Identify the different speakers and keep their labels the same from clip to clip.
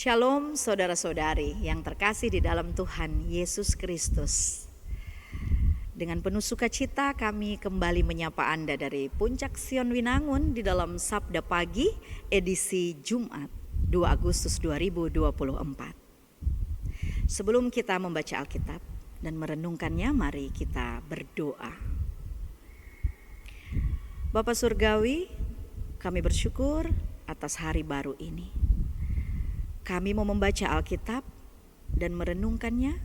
Speaker 1: Shalom saudara-saudari yang terkasih di dalam Tuhan Yesus Kristus. Dengan penuh sukacita kami kembali menyapa Anda dari Puncak Sion Winangun di dalam Sabda Pagi edisi Jumat 2 Agustus 2024. Sebelum kita membaca Alkitab dan merenungkannya, mari kita berdoa. Bapa Surgawi, kami bersyukur atas hari baru ini. Kami mau membaca Alkitab dan merenungkannya.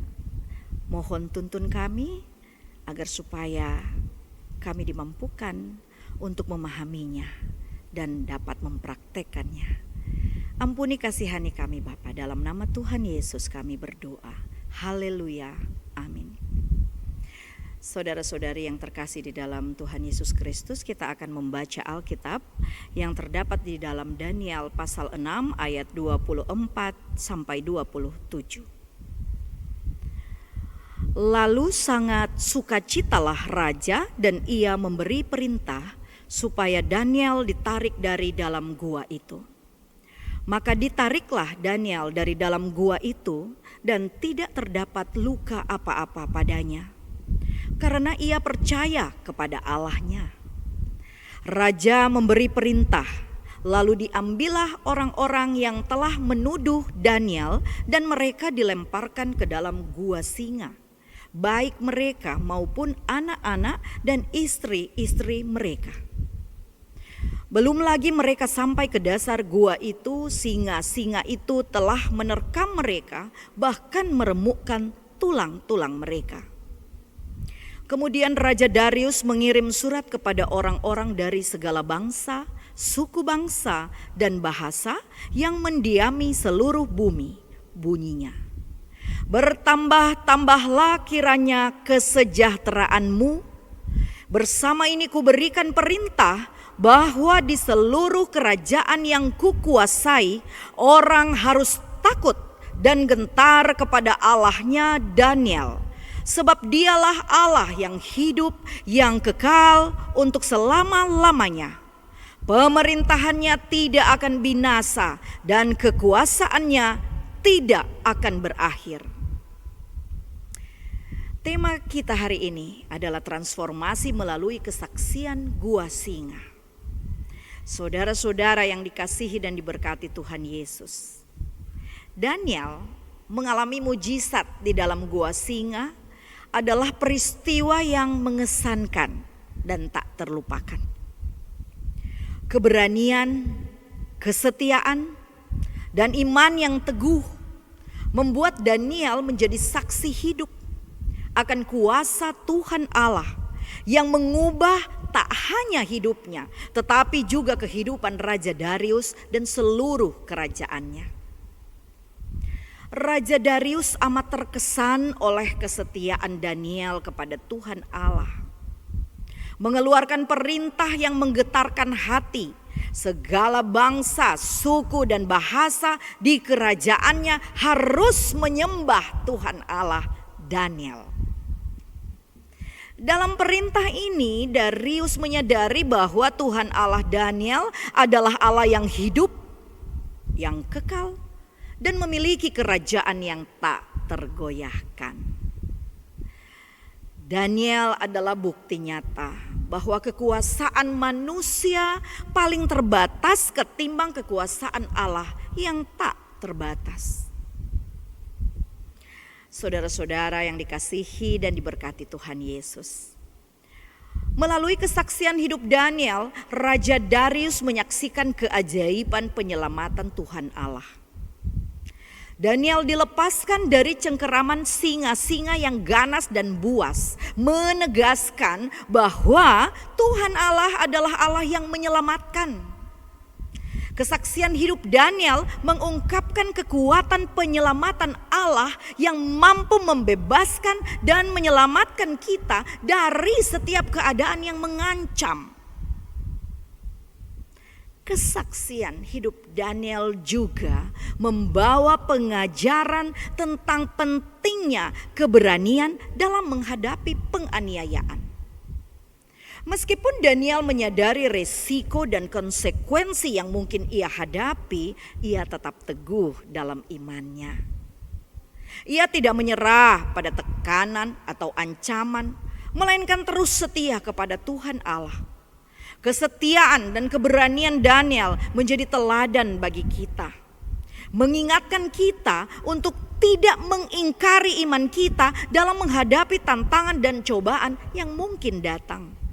Speaker 1: Mohon tuntun kami agar supaya kami dimampukan untuk memahaminya dan dapat mempraktekannya. Ampuni kasihani kami Bapa, dalam nama Tuhan Yesus kami berdoa. Haleluya. Amin. Saudara-saudari yang terkasih di dalam Tuhan Yesus Kristus, kita akan membaca Alkitab yang terdapat di dalam Daniel pasal 6 ayat 24 sampai 27. Lalu sangat sukacitalah raja dan ia memberi perintah supaya Daniel ditarik dari dalam gua itu. Maka ditariklah Daniel dari dalam gua itu dan tidak terdapat luka apa-apa padanya, karena ia percaya kepada Allahnya. Raja memberi perintah, lalu diambillah orang-orang yang telah menuduh Daniel dan mereka dilemparkan ke dalam gua singa, baik mereka maupun anak-anak dan istri-istri mereka. Belum lagi mereka sampai ke dasar gua itu, singa-singa itu telah menerkam mereka, bahkan meremukkan tulang-tulang mereka. Kemudian Raja Darius mengirim surat kepada orang-orang dari segala bangsa, suku bangsa, dan bahasa yang mendiami seluruh bumi. Bunyinya, bertambah-tambahlah kiranya kesejahteraanmu. Bersama ini kuberikan perintah bahwa di seluruh kerajaan yang kukuasai, orang harus takut dan gentar kepada Allahnya Daniel. Sebab dialah Allah yang hidup, yang kekal untuk selama-lamanya. Pemerintahannya tidak akan binasa dan kekuasaannya tidak akan berakhir. Tema kita hari ini adalah transformasi melalui kesaksian gua singa. Saudara-saudara yang dikasihi dan diberkati Tuhan Yesus, Daniel mengalami mujizat di dalam gua singa adalah peristiwa yang mengesankan dan tak terlupakan. Keberanian, kesetiaan, dan iman yang teguh membuat Daniel menjadi saksi hidup akan kuasa Tuhan Allah yang mengubah tak hanya hidupnya, tetapi juga kehidupan Raja Darius dan seluruh kerajaannya. Raja Darius amat terkesan oleh kesetiaan Daniel kepada Tuhan Allah. Mengeluarkan perintah yang menggetarkan hati segala bangsa, suku, dan bahasa di kerajaannya harus menyembah Tuhan Allah Daniel. Dalam perintah ini, Darius menyadari bahwa Tuhan Allah Daniel adalah Allah yang hidup, yang kekal, dan memiliki kerajaan yang tak tergoyahkan. Daniel adalah bukti nyata bahwa kekuasaan manusia paling terbatas ketimbang kekuasaan Allah yang tak terbatas. Saudara-saudara yang dikasihi dan diberkati Tuhan Yesus, melalui kesaksian hidup Daniel, Raja Darius menyaksikan keajaiban penyelamatan Tuhan Allah. Daniel dilepaskan dari cengkeraman singa-singa yang ganas dan buas, menegaskan bahwa Tuhan Allah adalah Allah yang menyelamatkan. Kesaksian hidup Daniel mengungkapkan kekuatan penyelamatan Allah yang mampu membebaskan dan menyelamatkan kita dari setiap keadaan yang mengancam. Kesaksian hidup Daniel juga membawa pengajaran tentang pentingnya keberanian dalam menghadapi penganiayaan. Meskipun Daniel menyadari resiko dan konsekuensi yang mungkin ia hadapi, ia tetap teguh dalam imannya. Ia tidak menyerah pada tekanan atau ancaman, melainkan terus setia kepada Tuhan Allah. Kesetiaan dan keberanian Daniel menjadi teladan bagi kita, mengingatkan kita untuk tidak mengingkari iman kita dalam menghadapi tantangan dan cobaan yang mungkin datang.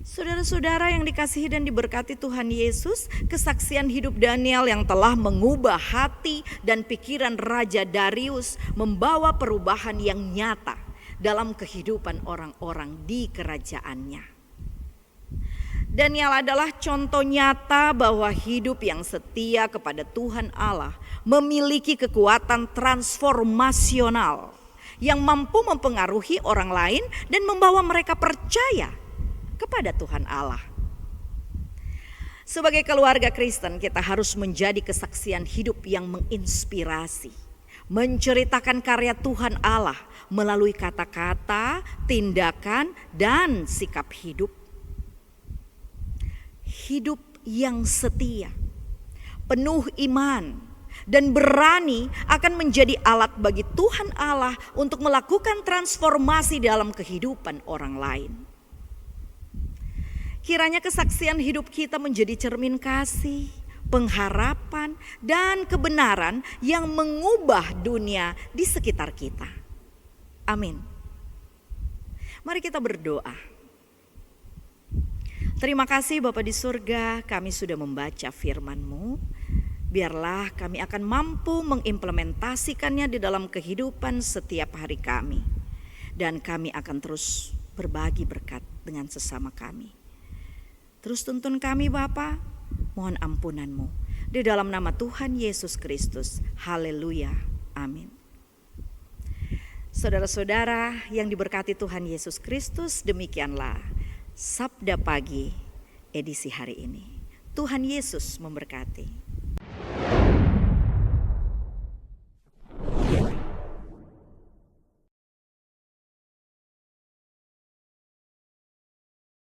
Speaker 1: Saudara-saudara yang dikasihi dan diberkati Tuhan Yesus, kesaksian hidup Daniel yang telah mengubah hati dan pikiran Raja Darius membawa perubahan yang nyata dalam kehidupan orang-orang di kerajaannya. Daniel adalah contoh nyata bahwa hidup yang setia kepada Tuhan Allah memiliki kekuatan transformasional yang mampu mempengaruhi orang lain dan membawa mereka percaya kepada Tuhan Allah. Sebagai keluarga Kristen, kita harus menjadi kesaksian hidup yang menginspirasi, menceritakan karya Tuhan Allah melalui kata-kata, tindakan, dan sikap hidup. Hidup yang setia, penuh iman, dan berani akan menjadi alat bagi Tuhan Allah untuk melakukan transformasi dalam kehidupan orang lain. Kiranya kesaksian hidup kita menjadi cermin kasih, pengharapan, dan kebenaran yang mengubah dunia di sekitar kita. Amin. Mari kita berdoa. Terima kasih Bapa di surga, kami sudah membaca firman-Mu. Biarlah kami akan mampu mengimplementasikannya di dalam kehidupan setiap hari kami. Dan kami akan terus berbagi berkat dengan sesama kami. Terus tuntun kami Bapa, mohon ampunan-Mu. Di dalam nama Tuhan Yesus Kristus, haleluya, amin. Saudara-saudara yang diberkati Tuhan Yesus Kristus, demikianlah Sabda Pagi edisi hari ini. Tuhan Yesus memberkati.